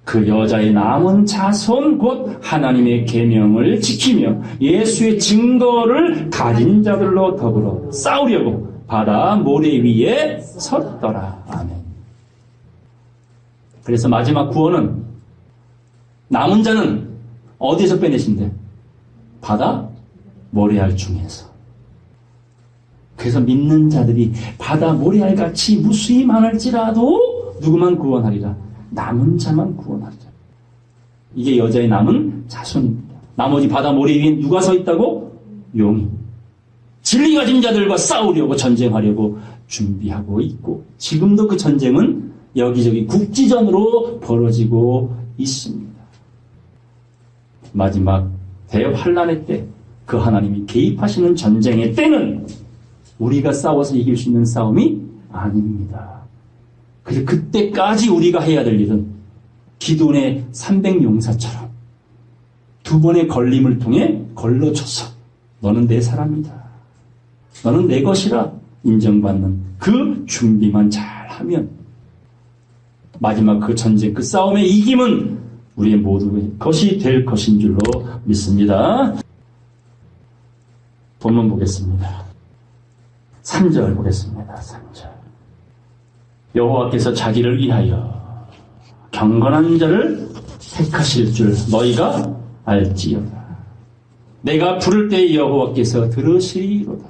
그 여자의 남은 자손 곧 하나님의 계명을 지키며 예수의 증거를 가진 자들로 더불어 싸우려고 바다 모래 위에 섰더라. 아멘. 그래서 마지막 구원은 남은 자는 어디에서 빼내신대? 바다 모래알 중에서. 그래서 믿는 자들이 바다 모래알 같이 무수히 많을지라도 누구만 구원하리라? 남은 자만 구원하리라. 이게 여자의 남은 자손입니다. 나머지 바다 모래 위에 누가 서 있다고? 용이. 진리 가진 자들과 싸우려고 전쟁하려고 준비하고 있고, 지금도 그 전쟁은 여기저기 국지전으로 벌어지고 있습니다. 마지막 대환란의 때, 그 하나님이 개입하시는 전쟁의 때는 우리가 싸워서 이길 수 있는 싸움이 아닙니다. 그래서 그때까지 우리가 해야 될 일은 기드온의 300용사처럼 두 번의 걸림을 통해 걸러줘서 너는 내 사람이다, 너는 내 것이라 인정받는 그 준비만 잘하면 마지막 그 전쟁, 그 싸움의 이김은 우리의 모두의 것이 될 것인 줄로 믿습니다. 본문 보겠습니다. 3절 보겠습니다. 3절. 여호와께서 자기를 위하여 경건한 자를 택하실 줄 너희가 알지어다. 내가 부를 때 여호와께서 들으시리로다.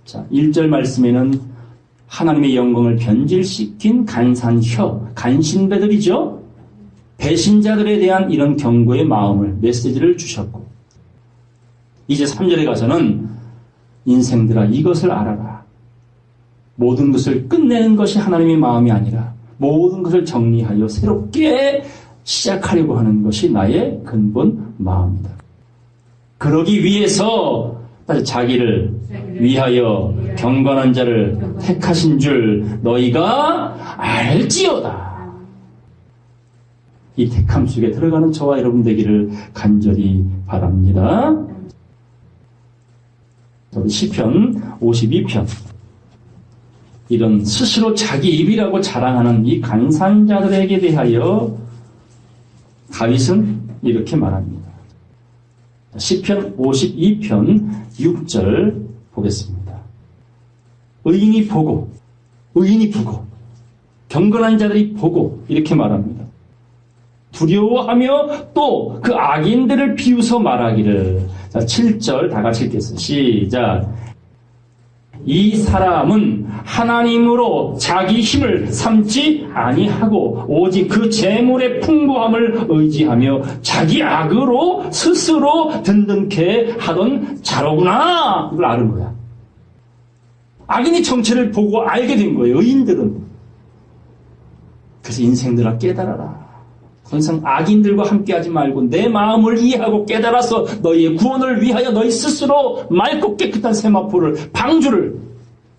자, 1절 말씀에는 하나님의 영광을 변질시킨 간산혀, 간신배들이죠. 배신자들에 대한 이런 경고의 마음을, 메시지를 주셨고, 이제 3절에 가서는 인생들아 이것을 알아라. 모든 것을 끝내는 것이 하나님의 마음이 아니라 모든 것을 정리하여 새롭게 시작하려고 하는 것이 나의 근본 마음이다. 그러기 위해서 자기를 위하여 경건한 자를 택하신 줄 너희가 알지어다. 이 택함 속에 들어가는 저와 여러분 되기를 간절히 바랍니다. 시편 52편. 이런 스스로 자기 입이라고 자랑하는 이 간산자들에게 대하여 다윗은 이렇게 말합니다. 시편 52편 6절 보겠습니다. 의인이 보고 경건한 자들이 보고 이렇게 말합니다. 두려워하며 또 그 악인들을 비웃어 말하기를. 자, 7절 다 같이 읽겠습니다. 시작. 이 사람은 하나님으로 자기 힘을 삼지 아니하고 오직 그 재물의 풍부함을 의지하며 자기 악으로 스스로 든든케 하던 자로구나. 이걸 아는 거야. 악인의 정체를 보고 알게 된 거예요. 의인들은. 그래서 인생들아 깨달아라. 더 이상 악인들과 함께하지 말고 내 마음을 이해하고 깨달아서 너희의 구원을 위하여 너희 스스로 맑고 깨끗한 세마포를 방주를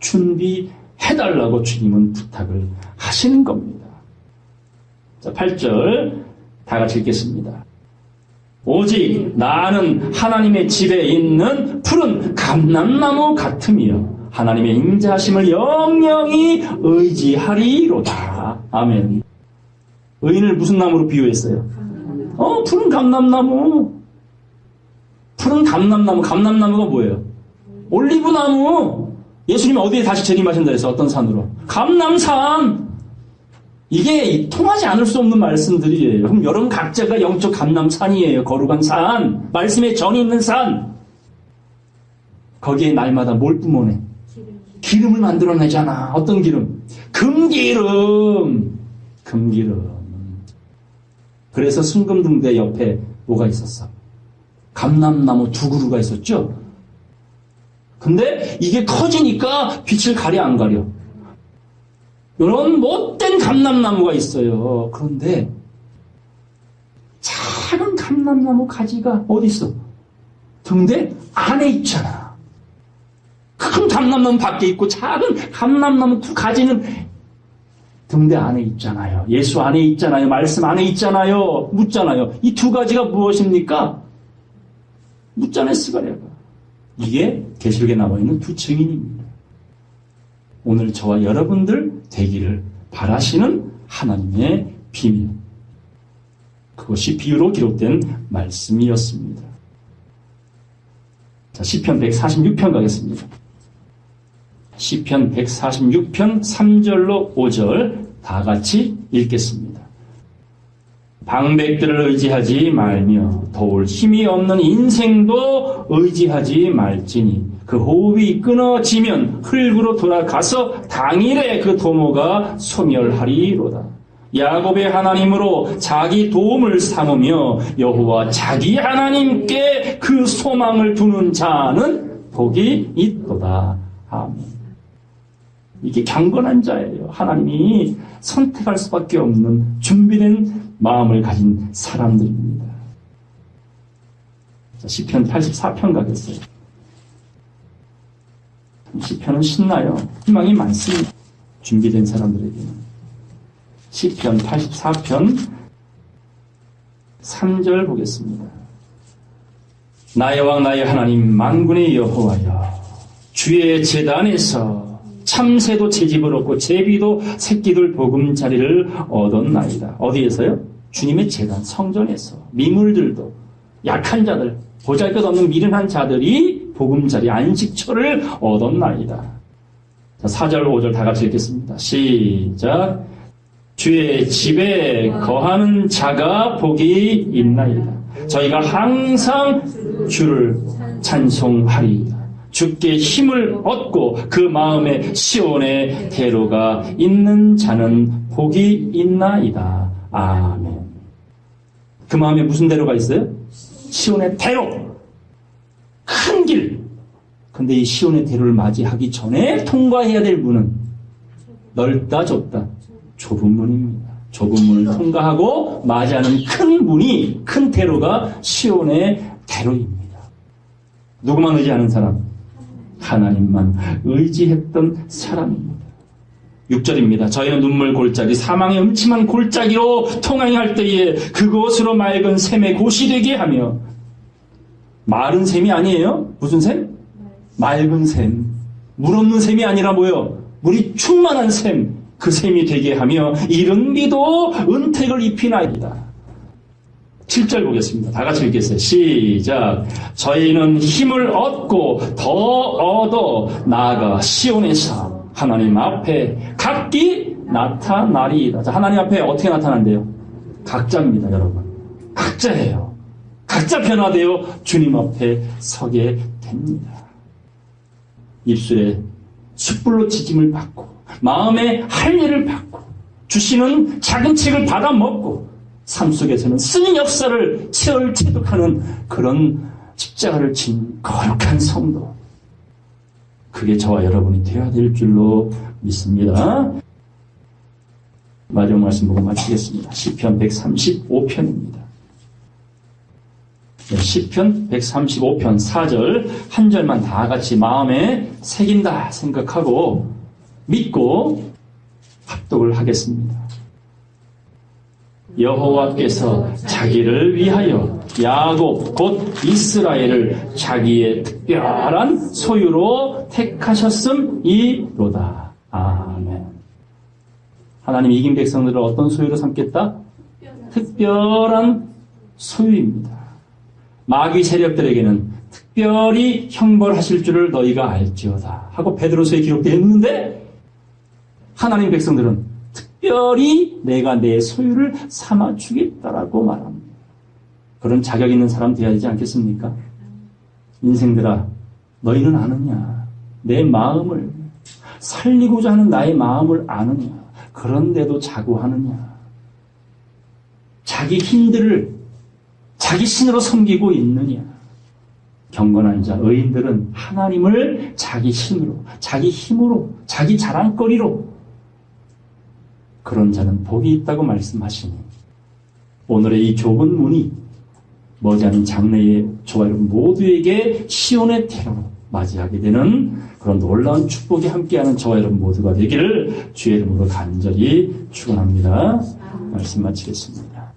준비해달라고 주님은 부탁을 하시는 겁니다. 자, 8절 다 같이 읽겠습니다. 오직 나는 하나님의 집에 있는 푸른 감람나무 같으며 하나님의 인자하심을 영영히 의지하리로다. 아멘. 의인을 무슨 나무로 비유했어요? 푸른 감람나무. 푸른 감람나무. 감람나무가 뭐예요? 올리브나무. 예수님이 어디에 다시 재림하신다 해서 어떤 산으로? 감람산. 이게 통하지 않을 수 없는 말씀들이에요. 그럼 여러분 각자가 영적 감람산이에요. 거룩한 산. 말씀에 정이 있는 산. 거기에 날마다 뭘 뿜어내? 기름을 만들어내잖아. 어떤 기름? 금기름. 금기름. 그래서 순금등대 옆에 뭐가 있었어? 감람나무 두 그루가 있었죠? 근데 이게 커지니까 빛을 가려 안 가려? 이런 못된 감람나무가 있어요. 그런데 작은 감람나무 가지가 어디 있어? 등대 안에 있잖아. 큰 감람나무 밖에 있고 작은 감람나무 두 가지는 등대 안에 있잖아요. 예수 안에 있잖아요. 말씀 안에 있잖아요. 묻잖아요. 이 두 가지가 무엇입니까? 묻잖아요. 스가랴가. 이게 계시록에 나와 있는 두 증인입니다. 오늘 저와 여러분들 되기를 바라시는 하나님의 비밀. 그것이 비유로 기록된 말씀이었습니다. 자, 시편 146편 가겠습니다. 시편 146편 3절로 5절 다 같이 읽겠습니다. 방백들을 의지하지 말며 도울 힘이 없는 인생도 의지하지 말지니 그 호흡이 끊어지면 흙으로 돌아가서 당일에 그 도모가 소멸하리로다. 야곱의 하나님으로 자기 도움을 삼으며 여호와 자기 하나님께 그 소망을 두는 자는 복이 있도다. 아멘. 이게 경건한 자예요. 하나님이 선택할 수밖에 없는 준비된 마음을 가진 사람들입니다. 자, 시편 84편 가겠어요. 시편은 신나요. 희망이 많습니다. 준비된 사람들에게는. 시편 84편 3절 보겠습니다. 나의 왕 나의 하나님 만군의 여호와여, 주의 제단에서 참새도 채집을 얻고 제비도 새끼들 보금자리를 얻었나이다. 어디에서요? 주님의 제단 성전에서. 미물들도 약한 자들, 보잘것없는 미련한 자들이 보금자리 안식처를 얻었나이다. 자, 4절 5절 다 같이 읽겠습니다. 시작. 주의 집에 거하는 자가 복이 있나이다. 저희가 항상 주를 찬송하리이다. 주께 힘을 얻고 그 마음에 시온의 대로가 있는 자는 복이 있나이다. 아멘. 그 마음에 무슨 대로가 있어요? 시온의 대로. 큰 길. 근데 이 시온의 대로를 맞이하기 전에 통과해야 될 문은 넓다 좁다. 좁은 문입니다. 좁은 문을 통과하고 맞이하는 큰 문이, 큰 대로가 시온의 대로입니다. 누구만 의지하는 사람? 하나님만 의지했던 사람입니다. 6절입니다. 저희는 눈물 골짜기, 사망의 음침한 골짜기로 통행할 때에 그곳으로 맑은 샘의 곳이 되게 하며, 마른 샘이 아니에요? 무슨 샘? 맑은 샘. 물 없는 샘이 아니라 뭐요? 물이 충만한 샘. 그 샘이 되게 하며 이른 비도 은택을 입히나이다. 7절 보겠습니다. 다 같이 읽겠어요. 시작. 저희는 힘을 얻고 더 얻어 나아가 시온에서 하나님 앞에 각기 나타나리이다. 자, 하나님 앞에 어떻게 나타난대요? 각자입니다, 여러분. 각자예요. 각자 변화되어 주님 앞에 서게 됩니다. 입술에 숯불로 지짐을 받고 마음의 할례를 받고 주시는 작은 책을 받아 먹고 삶 속에서는 쓴 역사를 체득하는 그런 십자가를 진 거룩한 성도. 그게 저와 여러분이 되어야 될 줄로 믿습니다. 마지막 말씀 보고 마치겠습니다. 시편 135편입니다. 시편 135편 4절 한 절만 다 같이 마음에 새긴다 생각하고 믿고 합독을 하겠습니다. 여호와께서 자기를 위하여 야곱 곧 이스라엘을 자기의 특별한 소유로 택하셨음이로다. 아멘. 하나님 이긴 백성들을 어떤 소유로 삼겠다? 특별한 소유입니다. 마귀 세력들에게는 특별히 형벌하실 줄을 너희가 알지어다 하고 베드로서에 기록되어 있는데 하나님 백성들은 특별히 내가 내 소유를 삼아 주겠다라고 말합니다. 그런 자격 있는 사람 되어야 되지 않겠습니까? 인생들아, 너희는 아느냐? 내 마음을 살리고자 하는 나의 마음을 아느냐? 그런데도 자고하느냐? 자기 힘들을 자기 신으로 섬기고 있느냐? 경건한 자, 의인들은 하나님을 자기 신으로, 자기 힘으로, 자기 자랑거리로 그런 자는 복이 있다고 말씀하시니 오늘의 이 좁은 문이 머지않은 장래에 저와 여러분 모두에게 시온의 태로로 맞이하게 되는 그런 놀라운 축복이 함께하는 저와 여러분 모두가 되기를 주의 이름으로 간절히 축원합니다. 말씀 마치겠습니다.